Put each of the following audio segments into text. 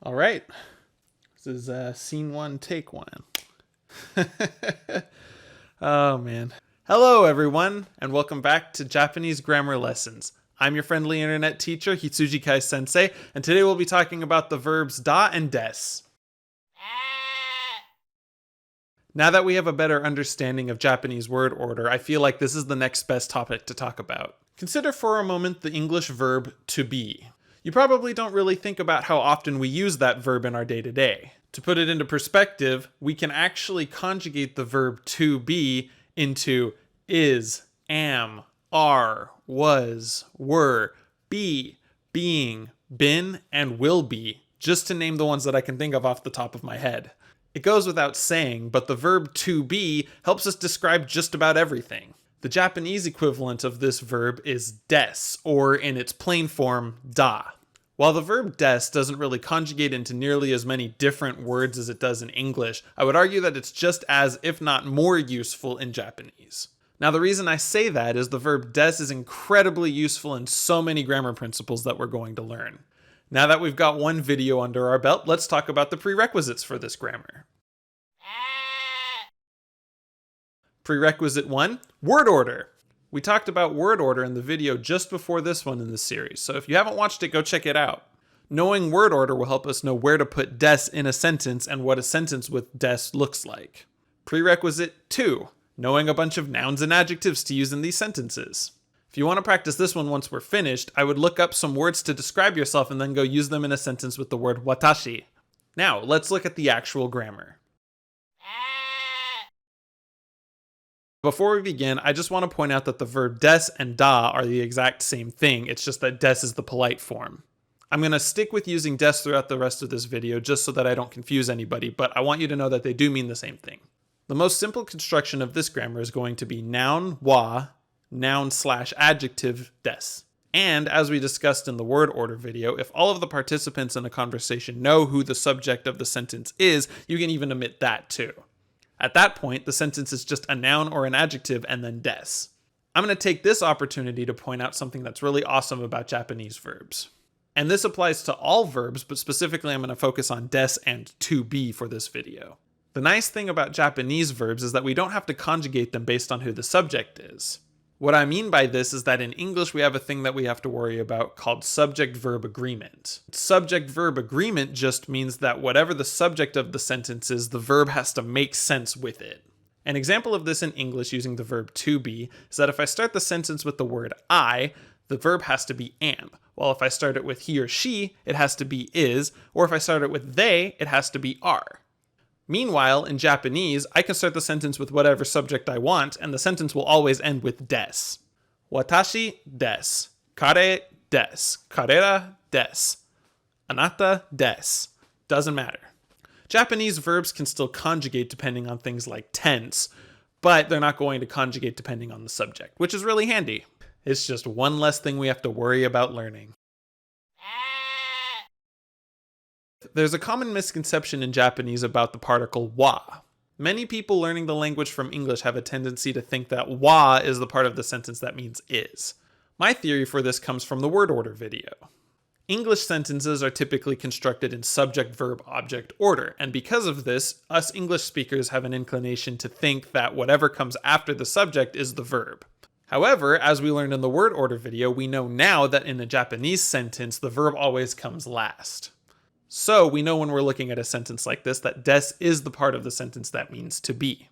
All right. This is scene one, take one. Oh, man. Hello, everyone, and welcome back to Japanese Grammar Lessons. I'm your friendly internet teacher, Hitsuji Kai Sensei, and today we'll be talking about the verbs da and des. Now that we have a better understanding of Japanese word order, I feel like this is the next best topic to talk about. Consider for a moment the English verb to be. You probably don't really think about how often we use that verb in our day-to-day. To put it into perspective, we can actually conjugate the verb to be into is, am, are, was, were, be, being, been, and will be, just to name the ones that I can think of off the top of my head. It goes without saying, but the verb to be helps us describe just about everything. The Japanese equivalent of this verb is des, or in its plain form, da. While the verb des doesn't really conjugate into nearly as many different words as it does in English, I would argue that it's just as, if not more, useful in Japanese. Now, the reason I say that is the verb des is incredibly useful in so many grammar principles that we're going to learn. Now that we've got one video under our belt, let's talk about the prerequisites for this grammar. Prerequisite 1, word order. We talked about word order in the video just before this one in the series, so if you haven't watched it, go check it out. Knowing word order will help us know where to put des in a sentence and what a sentence with des looks like. Prerequisite 2, knowing a bunch of nouns and adjectives to use in these sentences. If you want to practice this one once we're finished, I would look up some words to describe yourself and then go use them in a sentence with the word watashi. Now, let's look at the actual grammar. Before we begin, I just want to point out that the verb des and da are the exact same thing, it's just that des is the polite form. I'm going to stick with using des throughout the rest of this video just so that I don't confuse anybody, but I want you to know that they do mean the same thing. The most simple construction of this grammar is going to be noun wa, noun/adjective des. And as we discussed in the word order video, if all of the participants in a conversation know who the subject of the sentence is, you can even omit that too. At that point, the sentence is just a noun or an adjective and then des. I'm going to take this opportunity to point out something that's really awesome about Japanese verbs. And this applies to all verbs, but specifically I'm going to focus on des and to be for this video. The nice thing about Japanese verbs is that we don't have to conjugate them based on who the subject is. What I mean by this is that in English we have a thing that we have to worry about called subject-verb agreement. Subject-verb agreement just means that whatever the subject of the sentence is, the verb has to make sense with it. An example of this in English using the verb to be is that if I start the sentence with the word I, the verb has to be am, while if I start it with he or she, it has to be is, or if I start it with they, it has to be are. Meanwhile, in Japanese, I can start the sentence with whatever subject I want, and the sentence will always end with des. Watashi des. Kare des. Karera des. Anata des. Doesn't matter. Japanese verbs can still conjugate depending on things like tense, but they're not going to conjugate depending on the subject, which is really handy. It's just one less thing we have to worry about learning. There's a common misconception in Japanese about the particle wa. Many people learning the language from English have a tendency to think that wa is the part of the sentence that means is. My theory for this comes from the word order video. English sentences are typically constructed in subject-verb-object order, and because of this, us English speakers have an inclination to think that whatever comes after the subject is the verb. However, as we learned in the word order video, we know now that in a Japanese sentence, the verb always comes last. So we know when we're looking at a sentence like this that des is the part of the sentence that means to be.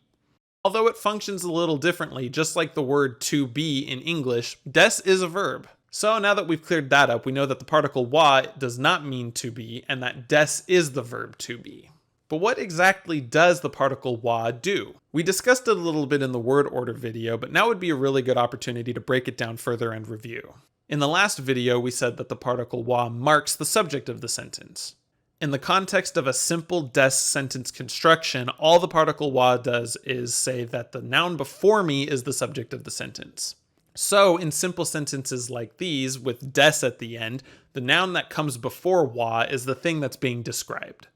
Although it functions a little differently, just like the word to be in English, des is a verb. So now that we've cleared that up, we know that the particle wa does not mean to be, and that des is the verb to be. But what exactly does the particle wa do? We discussed it a little bit in the word order video, but now would be a really good opportunity to break it down further and review. In the last video, we said that the particle wa marks the subject of the sentence. In the context of a simple des sentence construction, all the particle wa does is say that the noun before me is the subject of the sentence. So in simple sentences like these, with des at the end, the noun that comes before wa is the thing that's being described.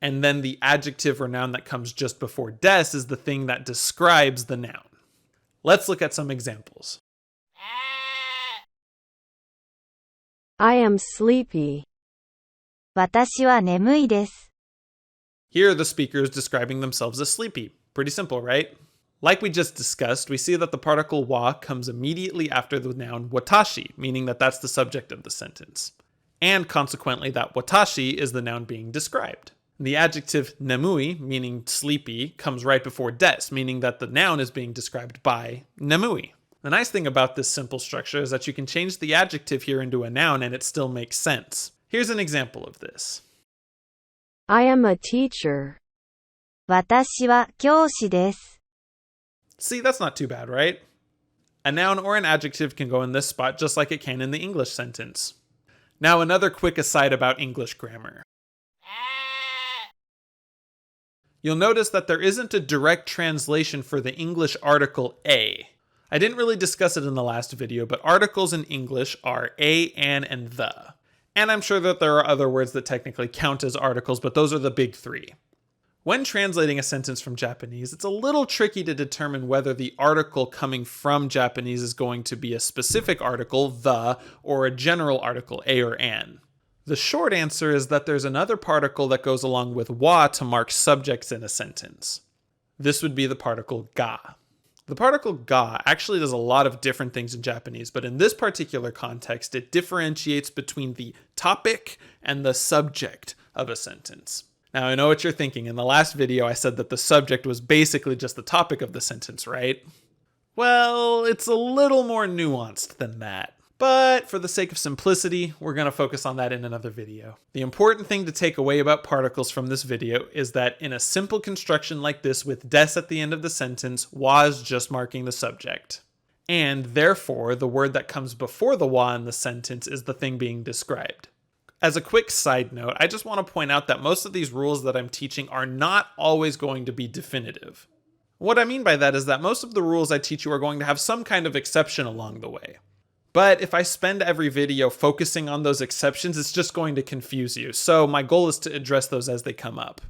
And then the adjective or noun that comes just before des is the thing that describes the noun. Let's look at some examples. I am sleepy. 私は眠いです。 Here, the speaker is describing themselves as sleepy. Pretty simple, right? Like we just discussed, we see that the particle wa comes immediately after the noun watashi, meaning that that's the subject of the sentence. And consequently, that watashi is the noun being described. The adjective nemui, meaning sleepy, comes right before des, meaning that the noun is being described by nemui. The nice thing about this simple structure is that you can change the adjective here into a noun and it still makes sense. Here's an example of this. I am a teacher. 私は教師です。 See, that's not too bad, right? A noun or an adjective can go in this spot just like it can in the English sentence. Now, another quick aside about English grammar. You'll notice that there isn't a direct translation for the English article a. I didn't really discuss it in the last video, but articles in English are a, an, and the. And I'm sure that there are other words that technically count as articles, but those are the big three. When translating a sentence from Japanese, it's a little tricky to determine whether the article coming from Japanese is going to be a specific article, the, or a general article, a or an. The short answer is that there's another particle that goes along with wa to mark subjects in a sentence. This would be the particle ga. The particle ga actually does a lot of different things in Japanese, but in this particular context, it differentiates between the topic and the subject of a sentence. Now, I know what you're thinking. In the last video, I said that the subject was basically just the topic of the sentence, right? Well, it's a little more nuanced than that. But for the sake of simplicity, we're going to focus on that in another video. The important thing to take away about particles from this video is that in a simple construction like this with des at the end of the sentence, wa is just marking the subject. And therefore, the word that comes before the wa in the sentence is the thing being described. As a quick side note, I just want to point out that most of these rules that I'm teaching are not always going to be definitive. What I mean by that is that most of the rules I teach you are going to have some kind of exception along the way. But if I spend every video focusing on those exceptions, it's just going to confuse you. So my goal is to address those as they come up.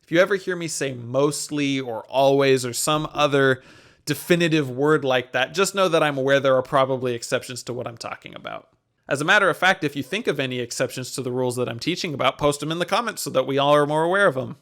If you ever hear me say mostly or always or some other definitive word like that, just know that I'm aware there are probably exceptions to what I'm talking about. As a matter of fact, if you think of any exceptions to the rules that I'm teaching about, post them in the comments so that we all are more aware of them.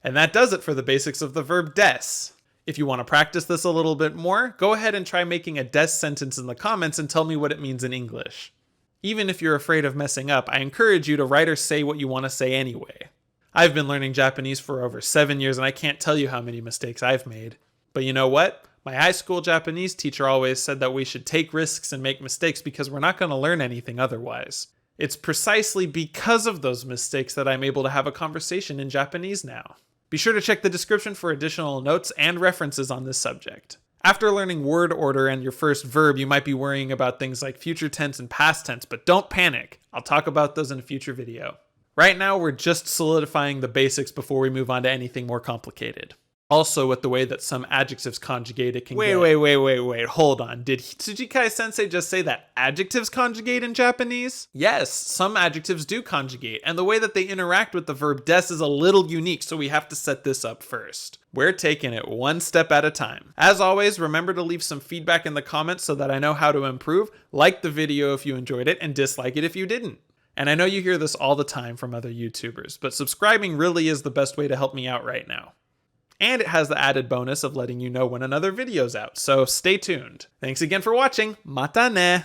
And that does it for the basics of the verb des. If you want to practice this a little bit more, go ahead and try making a des sentence in the comments and tell me what it means in English. Even if you're afraid of messing up, I encourage you to write or say what you want to say anyway. I've been learning Japanese for over 7 years and I can't tell you how many mistakes I've made. But you know what? My high school Japanese teacher always said that we should take risks and make mistakes because we're not going to learn anything otherwise. It's precisely because of those mistakes that I'm able to have a conversation in Japanese now. Be sure to check the description for additional notes and references on this subject. After learning word order and your first verb, you might be worrying about things like future tense and past tense, but don't panic. I'll talk about those in a future video. Right now, we're just solidifying the basics before we move on to anything more complicated. Also, with the way that some adjectives conjugate, it can Wait, hold on. Did Tsujikai Sensei just say that adjectives conjugate in Japanese? Yes, some adjectives do conjugate, and the way that they interact with the verb des is a little unique, so we have to set this up first. We're taking it one step at a time. As always, remember to leave some feedback in the comments so that I know how to improve. Like the video if you enjoyed it, and dislike it if you didn't. And I know you hear this all the time from other YouTubers, but subscribing really is the best way to help me out right now. And it has the added bonus of letting you know when another video's out, so stay tuned. Thanks again for watching. Mata ne!